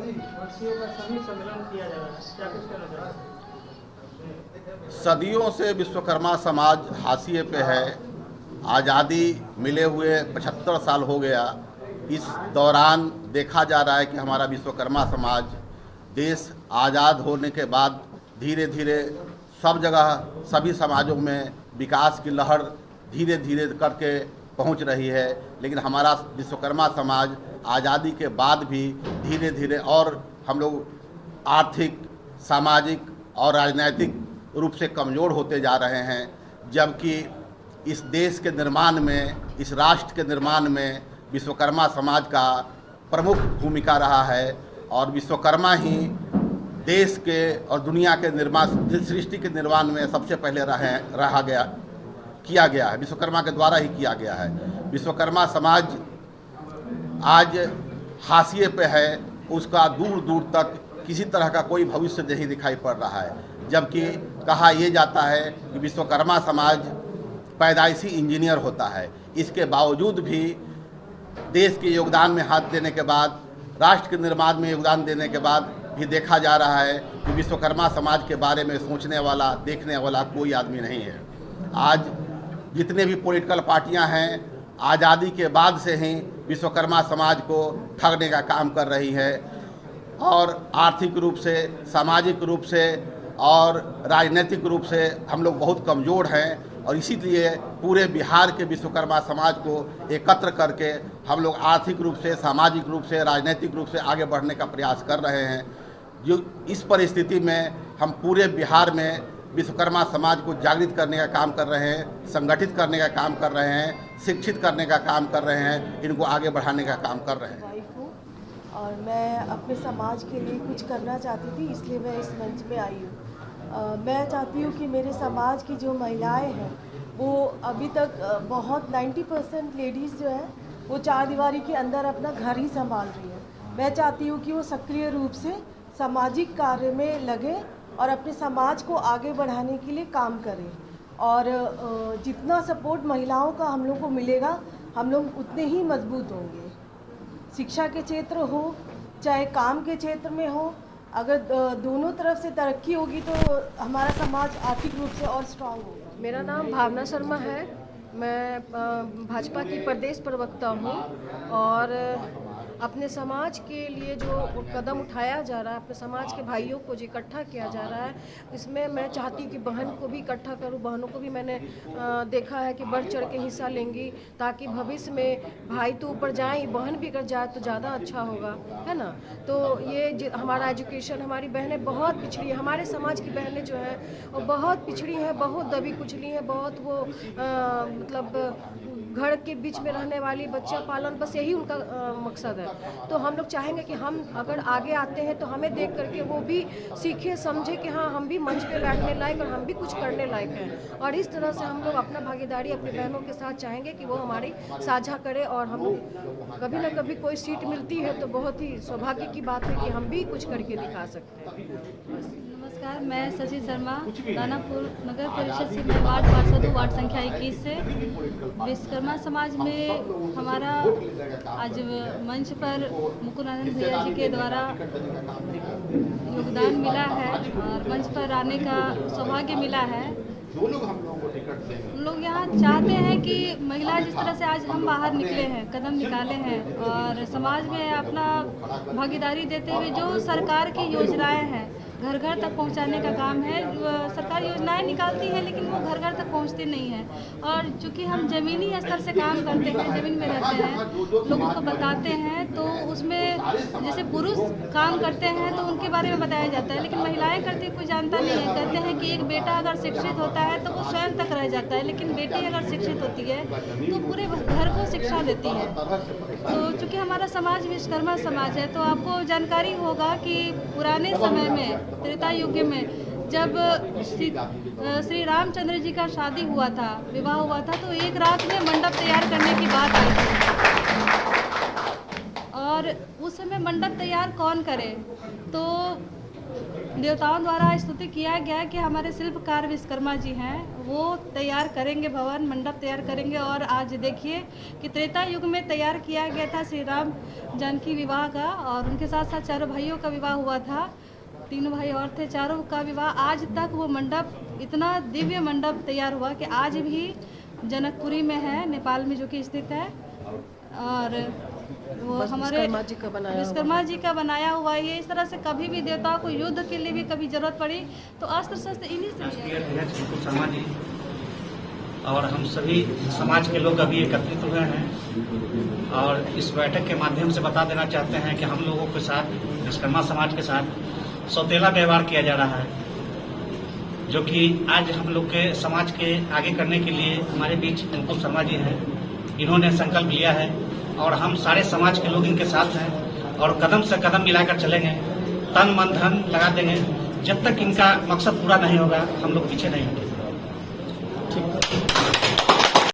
वर्षियों का सभी सम्मेलन किया जा रहा है, क्या कुछ कहना चाहते हैं? सदियों से विश्वकर्मा समाज हाशिए पे है। आज़ादी मिले हुए 75 साल हो गया। इस दौरान देखा जा रहा है कि हमारा विश्वकर्मा समाज देश आज़ाद होने के बाद धीरे धीरे सब जगह सभी समाजों में विकास की लहर धीरे धीरे करके पहुंच रही है। लेकिन हमारा विश्वकर्मा समाज आज़ादी के बाद भी धीरे धीरे और हम लोग आर्थिक, सामाजिक और राजनीतिक रूप से कमज़ोर होते जा रहे हैं। जबकि इस देश के निर्माण में, इस राष्ट्र के निर्माण में विश्वकर्मा समाज का प्रमुख भूमिका रहा है और विश्वकर्मा ही देश के और दुनिया के निर्माण, सृष्टि के निर्माण में सबसे पहले किया गया है। विश्वकर्मा के द्वारा ही किया गया है। विश्वकर्मा समाज आज हाशिए पे है, उसका दूर दूर तक किसी तरह का कोई भविष्य नहीं दिखाई पड़ रहा है। जबकि कहा यह जाता है कि विश्वकर्मा समाज पैदाइशी इंजीनियर होता है। इसके बावजूद भी देश के योगदान में हाथ देने के बाद, राष्ट्र के निर्माण में योगदान देने के बाद भी देखा जा रहा है कि विश्वकर्मा समाज के बारे में सोचने वाला, देखने वाला कोई आदमी नहीं है। आज जितने भी पॉलिटिकल पार्टियां हैं, आज़ादी के बाद से ही विश्वकर्मा समाज को ठगने का काम कर रही है और आर्थिक रूप से, सामाजिक रूप से और राजनीतिक रूप से हम लोग बहुत कमज़ोर हैं। और इसीलिए पूरे बिहार के विश्वकर्मा समाज को एकत्र करके हम लोग आर्थिक रूप से, सामाजिक रूप से, राजनीतिक रूप से आगे बढ़ने का प्रयास कर रहे हैं। जो इस परिस्थिति में हम पूरे बिहार में विश्वकर्मा समाज को जागृत करने का काम कर रहे हैं, संगठित करने का काम कर रहे हैं, शिक्षित करने का काम कर रहे हैं, इनको आगे बढ़ाने का काम कर रहे हैं। और मैं अपने समाज के लिए कुछ करना चाहती थी, इसलिए मैं इस मंच पे आई हूँ। मैं चाहती हूँ कि मेरे समाज की जो महिलाएं हैं वो अभी तक बहुत 90% लेडीज़ जो है वो चार दीवारी के अंदर अपना घर ही संभाल रही है। मैं चाहती हूँ कि वो सक्रिय रूप से सामाजिक कार्य में लगे और अपने समाज को आगे बढ़ाने के लिए काम करें। और जितना सपोर्ट महिलाओं का हम लोग को मिलेगा, हम लोग उतने ही मजबूत होंगे। शिक्षा के क्षेत्र हो चाहे काम के क्षेत्र में हो, अगर दोनों तरफ से तरक्की होगी तो हमारा समाज आर्थिक रूप से और स्ट्रांग होगा। मेरा नाम भावना शर्मा है। मैं भाजपा की प्रदेश प्रवक्ता हूँ और अपने समाज के लिए जो कदम उठाया जा रहा है, अपने समाज के भाइयों को जो इकट्ठा किया जा रहा है, इसमें मैं चाहती हूँ कि बहन को भी इकट्ठा करूँ। बहनों को भी मैंने देखा है कि बढ़ चढ़ के हिस्सा लेंगी, ताकि भविष्य में भाई तो ऊपर जाए, बहन भी अगर जाए तो ज़्यादा अच्छा होगा, है ना। तो ये हमारा एजुकेशन, हमारी बहनें बहुत पिछड़ी है। हमारे समाज की बहनें जो है वो बहुत पिछड़ी हैं, बहुत दबी कुचली हैं, बहुत वो मतलब घर के बीच में रहने वाली, बच्चा पालन, बस यही उनका मकसद है। तो हम लोग चाहेंगे कि हम अगर आगे आते हैं तो हमें देख करके वो भी सीखे, समझे कि हाँ हम भी मंच पे बैठने लायक और हम भी कुछ करने लायक हैं। और इस तरह से हम लोग अपना भागीदारी अपनी बहनों के साथ चाहेंगे कि वो हमारी साझा करे और हम कभी ना कभी कोई सीट मिलती है तो बहुत ही सौभाग्य की बात है कि हम भी कुछ करके दिखा सकते हैं। नमस्कार, मैं शशि शर्मा दानापुर नगर परिषद से, मैं वार्ड पार्षद हूँ, वार्ड संख्या 21 से। विश्वकर्मा समाज में हमारा आज मंच पर मुकुंदानंद भैया जी के द्वारा योगदान मिला है और मंच पर आने का सौभाग्य मिला है। हम लोग यहाँ चाहते हैं कि महिला जिस तरह से आज हम बाहर निकले हैं, कदम निकाले हैं और समाज में अपना भागीदारी देते हुए जो सरकार की योजनाएं हैं घर घर तक पहुंचाने का काम है। सरकार योजनाएं निकालती है लेकिन वो घर घर तक पहुंचती नहीं है। और चूँकि हम ज़मीनी स्तर से काम करते हैं, ज़मीन में रहते हैं, लोगों को बताते हैं, तो उसमें जैसे पुरुष काम करते हैं तो उनके बारे में बताया जाता है, लेकिन महिलाएं करती कोई जानता नहीं है। कहते हैं कि एक बेटा अगर शिक्षित होता है तो वो स्वयं तक रह जाता है, लेकिन बेटी अगर शिक्षित होती है तो पूरे घर को शिक्षा देती है। तो चूँकि हमारा समाज विश्वकर्मा समाज है, तो आपको जानकारी होगा कि पुराने समय में, त्रेता युग में, जब श्री रामचंद्र जी का शादी हुआ था, विवाह हुआ था, तो एक रात में मंडप तैयार करने की बात आई थी। और उस समय मंडप तैयार कौन करे, तो देवताओं द्वारा स्तुति किया गया है कि हमारे शिल्पकार विश्वकर्मा जी हैं, वो तैयार करेंगे, भवन मंडप तैयार करेंगे। और आज देखिए कि त्रेता युग में तैयार किया गया था श्री राम जानकी विवाह का, और उनके साथ साथ चारों भाइयों का विवाह हुआ था। 3 भाई और थे, चारों का विवाह। आज तक वो मंडप, इतना दिव्य मंडप तैयार हुआ कि आज भी जनकपुरी में है, नेपाल में जो कि स्थित है। और वो हमारे विश्वकर्मा जी का बनाया हुआ है। ये इस तरह से कभी भी देवताओं को युद्ध के लिए भी कभी जरूरत पड़ी तो अस्त्र शस्त्र इन्हीं से शर्मा जी और हम सभी समाज के लोग अभी एकत्रित हुए हैं और इस बैठक के माध्यम से बता देना चाहते हैं कि हम लोगों के साथ, विश्वकर्मा समाज के साथ सौतेला व्यवहार किया जा रहा है, जो कि आज हम लोग के समाज के आगे करने के लिए हमारे बीच अनुपम शर्मा जी हैं। इन्होंने संकल्प लिया है और हम सारे समाज के लोग इनके साथ हैं और कदम से कदम मिलाकर चलेंगे, तन मन धन लगा देंगे। जब तक इनका मकसद पूरा नहीं होगा हम लोग पीछे नहीं होंगे।